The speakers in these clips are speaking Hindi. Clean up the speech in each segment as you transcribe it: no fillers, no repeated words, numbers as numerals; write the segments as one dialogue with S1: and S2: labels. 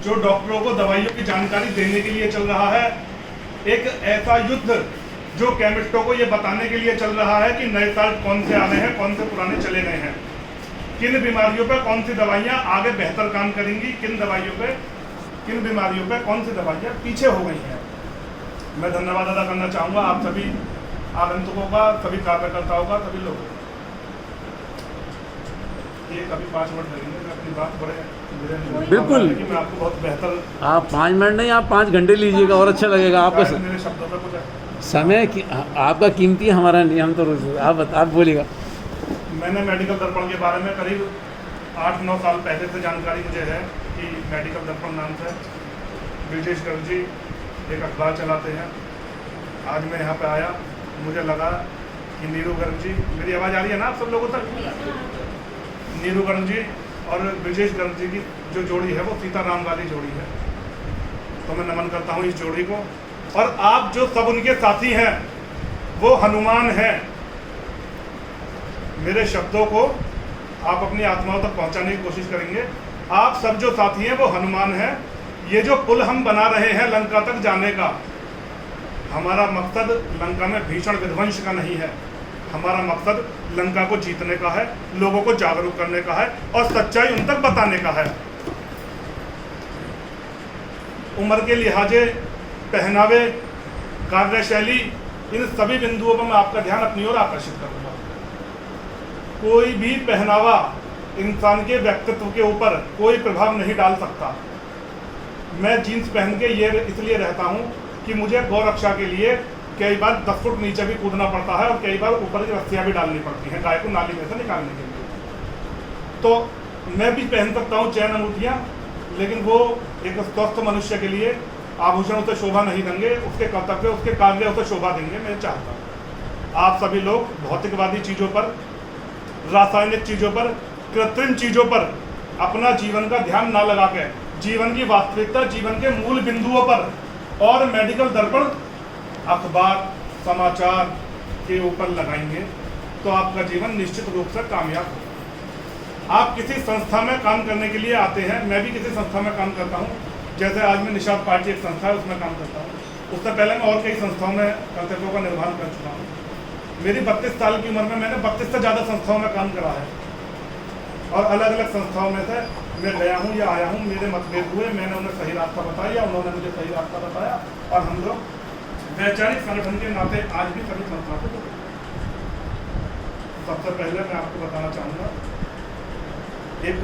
S1: जो डॉक्टरों को दवाइयों की जानकारी देने के लिए चल रहा है, एक ऐसा युद्ध जो केमिस्टों को ये बताने के लिए चल रहा है कि नए साल कौन से आने हैं, कौन से पुराने चले गए हैं, किन बीमारियों पर कौन सी दवाइयाँ आगे बेहतर काम करेंगी, किन बीमारियों पर कौन सी दवाइयाँ पीछे हो गई हैं। मैं धन्यवाद अदा करना चाहूँगा आप सभी आगंतुकों का, सभी कार्यकर्ताओं का, सभी लोगों का। ये कभी 5 मिनट लगेंगे, मैं अपनी बात बड़े
S2: बिल्कुल
S1: कि मैं आपको बहुत बेहतर,
S2: आप 5 मिनट नहीं, आप 5 घंटे लीजिएगा और अच्छा लगेगा आपका
S1: मेरे शब्दों पर कुछ
S2: समय आपका कीमती है, हमारा नहीं। हम तो आप बोलिएगा।
S1: मैंने मेडिकल दर्पण के बारे में करीब 8-9 साल पहले से जानकारी मुझे है कि मेडिकल दर्पण नाम से ब्रिजेश गर्ग जी एक अखबार चलाते हैं। आज मैं यहाँ पे आया, मुझे लगा कि नीरू गर्ग जी, मेरी आवाज़ आ रही है ना आप सब लोगों तक? नीरू गर्ग जी और ब्रिजेश गर्ग जी की जो जोड़ी है वो सीताराम वाली जोड़ी है, तो मैं नमन करता हूँ इस जोड़ी को। और आप जो सब उनके साथी हैं वो हनुमान हैं। मेरे शब्दों को आप अपनी आत्माओं तक पहुंचाने की कोशिश करेंगे। आप सब जो साथी हैं वो हनुमान हैं। ये जो पुल हम बना रहे हैं लंका तक जाने का, हमारा मकसद लंका में भीषण विध्वंस का नहीं है। हमारा मकसद लंका को जीतने का है, लोगों को जागरूक करने का है और सच्चाई उन तक बताने का है। उम्र के लिहाजे, पहनावे, कार्यशैली, इन सभी बिंदुओं पर मैं आपका ध्यान अपनी ओर आकर्षित करूंगा। कोई भी पहनावा इंसान के व्यक्तित्व के ऊपर कोई प्रभाव नहीं डाल सकता। मैं जीन्स पहन के ये इसलिए रहता हूँ कि मुझे गौ रक्षा के लिए कई बार 10 फुट नीचे भी कूदना पड़ता है और कई बार ऊपर की रस्सियाँ भी डालनी पड़ती हैं गाय को नाली में से निकालने के लिए। तो मैं भी पहन सकता हूँ चैन अंगूठियाँ, लेकिन वो एक स्वस्थ मनुष्य के लिए आभूषण उसे शोभा नहीं देंगे, उसके कर्तव्य, उसके कार्य उसे शोभा देंगे। मैं चाहता हूँ आप सभी लोग भौतिकवादी चीज़ों पर, रासायनिक चीज़ों पर, कृत्रिम चीज़ों पर अपना जीवन का ध्यान ना लगा के जीवन की वास्तविकता, जीवन के मूल बिंदुओं पर और मेडिकल दर्पण, अखबार, समाचार के ऊपर लगाएंगे तो आपका जीवन निश्चित रूप से कामयाब होगा। आप किसी संस्था में काम करने के लिए आते हैं, मैं भी किसी संस्था में काम करता हूँ। जैसे आज मैं निषाद पार्टी एक संस्था है उसमें काम करता हूँ, उससे पहले मैं और कई संस्थाओं में कर्तव्यों का निर्वहन कर चुका हूँ। मेरी 32 साल की उम्र में मैंने 32 से ज़्यादा संस्थाओं में काम करा है और अलग अलग संस्थाओं में से मैं गया हूँ या आया हूँ। मेरे मतभेद हुए, मैंने उन्हें सही रास्ता बताया या उन्होंने मुझे सही रास्ता बताया और हम लोग वैचारिक संगठन के नाते आज भी सभी संस्थाओं को जोड़े। सबसे पहले मैं आपको बताना चाहूँगा, एक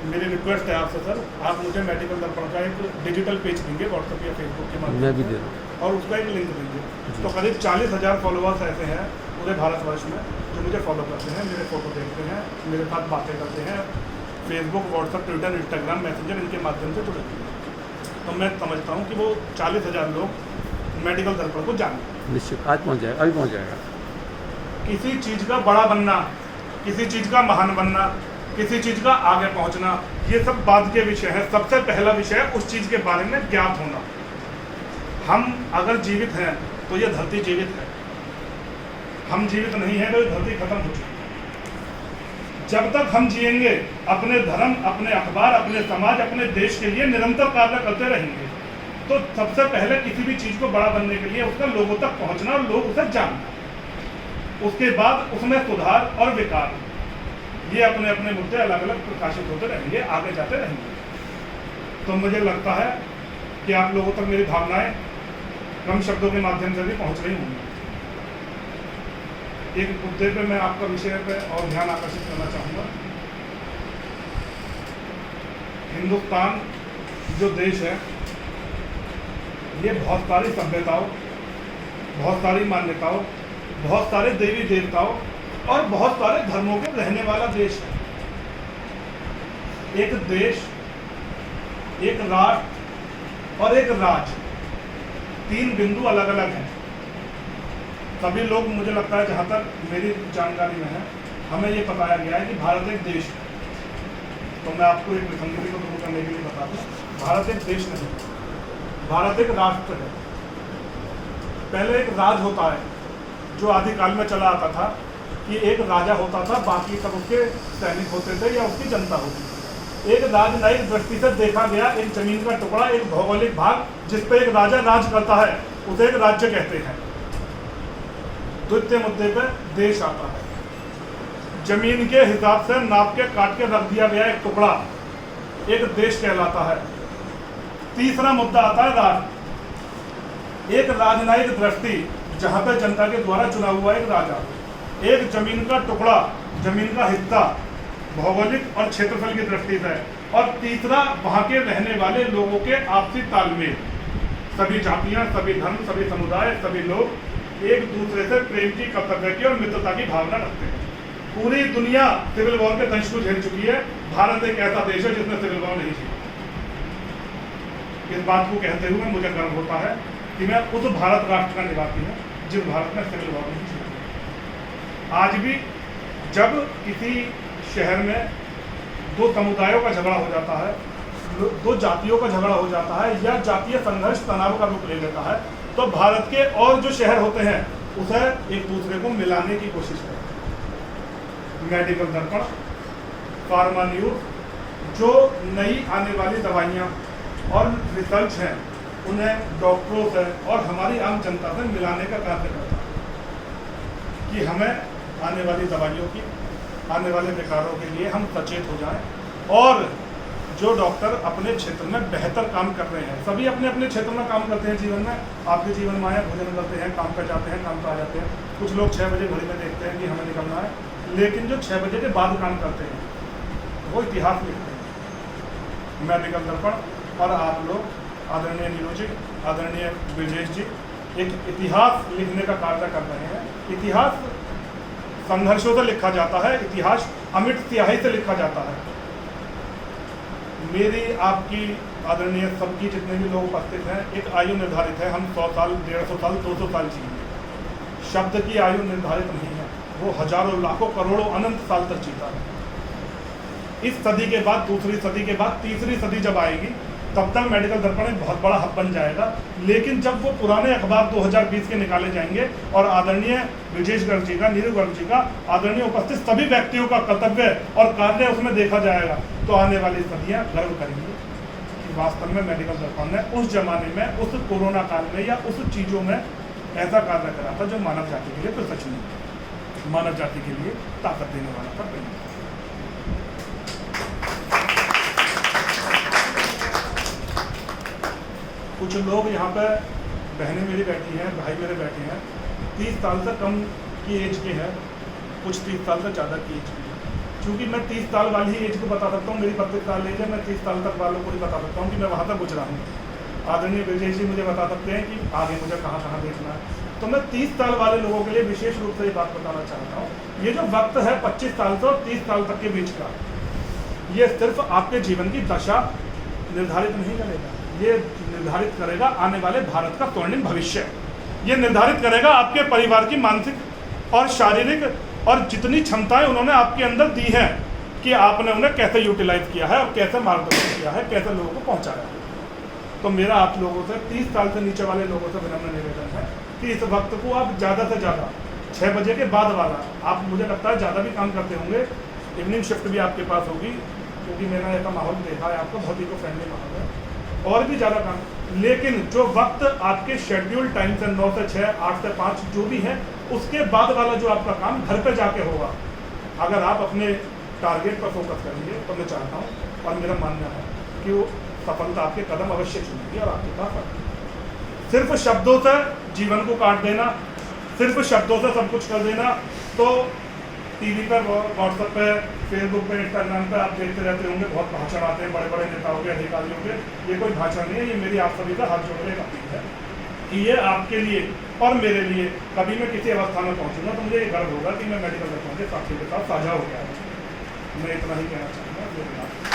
S1: मेरी रिक्वेस्ट है आपसे सर, आप मुझे मेडिकल दर्पण का एक डिजिटल पेज देंगे व्हाट्सएप या फेसबुक के माध्यम से, और उसका एक लिंक देंगे। तो करीब 40,000 फॉलोअर्स ऐसे हैं पूरे भारतवर्ष में जो मुझे फॉलो करते हैं, मेरे फोटो देखते हैं, मेरे साथ बातें करते हैं, Facebook, WhatsApp, Twitter, Instagram, messenger, इनके माध्यम से जुड़े हुए हैं। तो मैं समझता हूँ कि वो 40,000 लोग मेडिकल दर्पण को जानें।
S2: निश्चित आज पहुँच जाएगा, अभी पहुँच जाएगा।
S1: किसी चीज़ का बड़ा बनना, किसी चीज़ का महान बनना, किसी चीज़ का आगे पहुंचना, ये सब बाद के विषय है। सबसे पहला विषय है उस चीज़ के बारे में ज्ञात होना। हम अगर जीवित हैं तो ये धरती जीवित है, हम जीवित नहीं हैं तो ये धरती खत्म हो चुकी है। जब तक हम जिएंगे अपने धर्म, अपने अखबार, अपने समाज, अपने देश के लिए निरंतर कार्य करते रहेंगे। तो सबसे पहले किसी भी चीज़ को बड़ा बनने के लिए उसका लोगों तक पहुँचना और लोग उसे जानना, उसके बाद उसमें सुधार और विकास, ये अपने अपने मुद्दे अलग अलग प्रकाशित होते रहेंगे, आगे जाते रहेंगे। तो मुझे लगता है कि आप लोगों तक मेरी भावनाएं कम शब्दों के माध्यम से भी पहुंच रही होंगी। एक मुद्दे पे मैं आपका विषय पे और ध्यान आकर्षित करना चाहूँगा। हिंदुस्तान जो देश है, ये बहुत सारी सभ्यताओं, बहुत सारी मान्यताओं, बहुत सारे देवी देवताओं और बहुत सारे धर्मों के रहने वाला देश है। एक देश, एक राष्ट्र और एक राज्य, 3 बिंदु अलग अलग हैं। सभी लोग, मुझे लगता है जहाँ तक मेरी जानकारी में है, हमें ये बताया गया है कि भारत एक देश है। तो मैं आपको एक विसंगति को दूर करने के लिए बता दूँ, भारत एक देश नहीं, भारत एक राष्ट्र है। पहले एक राज होता है जो आदिकाल में चला आता था कि एक राजा होता था, बाकी सब उसके सैनिक होते थे या उसकी जनता होती थी। एक राजनयिक दृष्टि से देखा गया एक जमीन का टुकड़ा, एक भौगोलिक भाग जिस पे एक राजा राज करता है, उसे एक राज्य कहते हैं। द्वितीय मुद्दे पे देश आता है। जमीन के हिसाब से नाप के काट के रख दिया गया एक टुकड़ा एक देश कहलाता है। तीसरा मुद्दा आता है राज। एक राजनयिक दृष्टि, जहां पे जनता के द्वारा चुना हुआ एक राजा, एक जमीन का टुकड़ा, जमीन का हिस्सा भौगोलिक और क्षेत्रफल की दृष्टि से, और तीसरा वहां के रहने वाले लोगों के आपसी तालमेल। सभी जातियां, सभी धर्म, सभी समुदाय, सभी लोग एक दूसरे से प्रेम की, कर्तव्य की और मित्रता की भावना रखते हैं। पूरी दुनिया सिविल वॉर के दंश को झेल चुकी है, भारत एक ऐसा देश है जिसने सिविल वॉर नहीं झेली। इस बात को कहते हुए मुझे गर्व होता है कि मैं उस भारत राष्ट्र का निवासी हूँ जिस भारत में सिविल वॉर नहीं झेली। आज भी जब किसी शहर में दो समुदायों का झगड़ा हो जाता है, दो जातियों का झगड़ा हो जाता है, या जातीय संघर्ष तनाव का रूप ले लेता है, तो भारत के और जो शहर होते हैं उसे एक दूसरे को मिलाने की कोशिश करते हैं। मेडिकल दर्पण, फार्मा न्यूज जो नई आने वाली दवाइयाँ और रिसर्च हैं उन्हें डॉक्टरों से और हमारी आम जनता से मिलाने का कार्य करता है कि हमें आने वाली दवाइयों की, आने वाले विकारों के लिए हम सचेत हो जाएं। और जो डॉक्टर अपने क्षेत्र में बेहतर काम कर रहे हैं, सभी अपने अपने क्षेत्र में काम करते हैं जीवन में। आपके जीवन में आए, भोजन करते हैं, काम पर जाते हैं, काम पर आ जाते हैं। कुछ लोग 6 बजे घड़ी में देखते हैं कि हमें निकलना है, लेकिन जो 6 बजे के बाद काम करते हैं वो इतिहास लिखते हैं। मेडिकल दर्पण और आप लोग आदरणीय नीरू जी, आदरणीय ब्रजेश जी एक इतिहास लिखने का कार्य कर रहे हैं। इतिहास संघर्षों से लिखा जाता है, इतिहास अमिट स्याही से लिखा जाता है। मेरी, आपकी, आदरणीय सबकी जितने भी लोग उपस्थित हैं, एक आयु निर्धारित है। हम 100 साल, 150 साल, 200 साल जिएंगे। शब्द की आयु निर्धारित नहीं है, वो हजारों, लाखों, करोड़ों, अनंत साल तक जीता है। इस सदी के बाद, दूसरी सदी के बाद, तीसरी सदी जब आएगी तब तक मेडिकल दर्पण एक बहुत बड़ा हब बन जाएगा। लेकिन जब वो पुराने अखबार 2020 के निकाले जाएंगे और आदरणीय ब्रजेश गर्ग जी का, नीरू गर्ग जी का, आदरणीय उपस्थित सभी व्यक्तियों का कर्तव्य और कार्य उसमें देखा जाएगा, तो आने वाली सदियां गर्व करेंगी कि वास्तव में मेडिकल दर्पण ने उस जमाने में, उस कोरोना काल में या उस चीज़ों में ऐसा कार्य करा था जो मानव जाति के लिए तो सच नहीं, मानव जाति के लिए ताकत देने वाला था। कुछ लोग यहाँ पे, बहनें मेरी बैठी हैं, भाई मेरे बैठे हैं, 30 साल से कम की एज के हैं, कुछ 30 साल से ज़्यादा की एज की है। क्योंकि मैं 30 साल वाली ही एज को बता सकता हूँ, मेरी 32 साल एज है, मैं 30 साल तक वालों को ही बता सकता हूँ कि मैं वहाँ तक गुजरा हूँ। आदरणीय ब्रजेश जी मुझे बता सकते हैं कि आगे मुझे कहाँ कहाँ देखना है। तो मैं 30 साल वाले लोगों के लिए विशेष रूप से ये बात बताना चाहता हूँ, ये जो वक्त है 25 साल से और 30 साल तक के बीच का, ये सिर्फ आपके जीवन की दशा निर्धारित नहीं करेगा, ये निर्धारित करेगा आने वाले भारत का स्वर्णिम भविष्य। ये निर्धारित करेगा आपके परिवार की मानसिक और शारीरिक और जितनी क्षमताएं उन्होंने आपके अंदर दी हैं कि आपने उन्हें कैसे यूटिलाइज किया है और कैसे मार्गदर्शन किया है, कैसे लोगों को पहुंचाया है। तो मेरा आप लोगों से, 30 साल से नीचे वाले लोगों से विनम्र निवेदन है कि इस वक्त को आप ज़्यादा से ज़्यादा, 6 बजे के बाद वाला, आप मुझे लगता है ज़्यादा भी काम करते होंगे, इवनिंग शिफ्ट भी आपके पास होगी, क्योंकि मैंने ऐसा माहौल देखा है आपका, बहुत ही को फ्रेंडली माहौल है, और भी ज़्यादा काम। लेकिन जो वक्त आपके शेड्यूल टाइम से 9 से 6, 8 से 5 जो भी है, उसके बाद वाला जो आपका काम घर पे जाके होगा, अगर आप अपने टारगेट पर फोकस करेंगे तो मैं चाहता हूँ और मेरा मानना है कि वो सफलता आपके कदम अवश्य चुनेगी और आपके पास आएगी। सिर्फ शब्दों से जीवन को काट देना, सिर्फ शब्दों से सब कुछ कर देना, तो टीवी पर, व्हाट्सएप पे, फेसबुक पे, इंस्टाग्राम पे आप देखते रहते होंगे, बहुत भाषण आते हैं बड़े बड़े नेताओं के, अधिकारियों के। ये कोई भाषण नहीं है, ये मेरी आप सभी का हाथ जोड़ने का अपील है कि ये आपके लिए और मेरे लिए, कभी मैं किसी अवस्था में पहुंचूंगा तो मुझे ये गर्व होगा कि मैं मेडिकल दर्पण के साथी के साथ साझा हो गया। मैं इतना ही कहना चाहूँगा।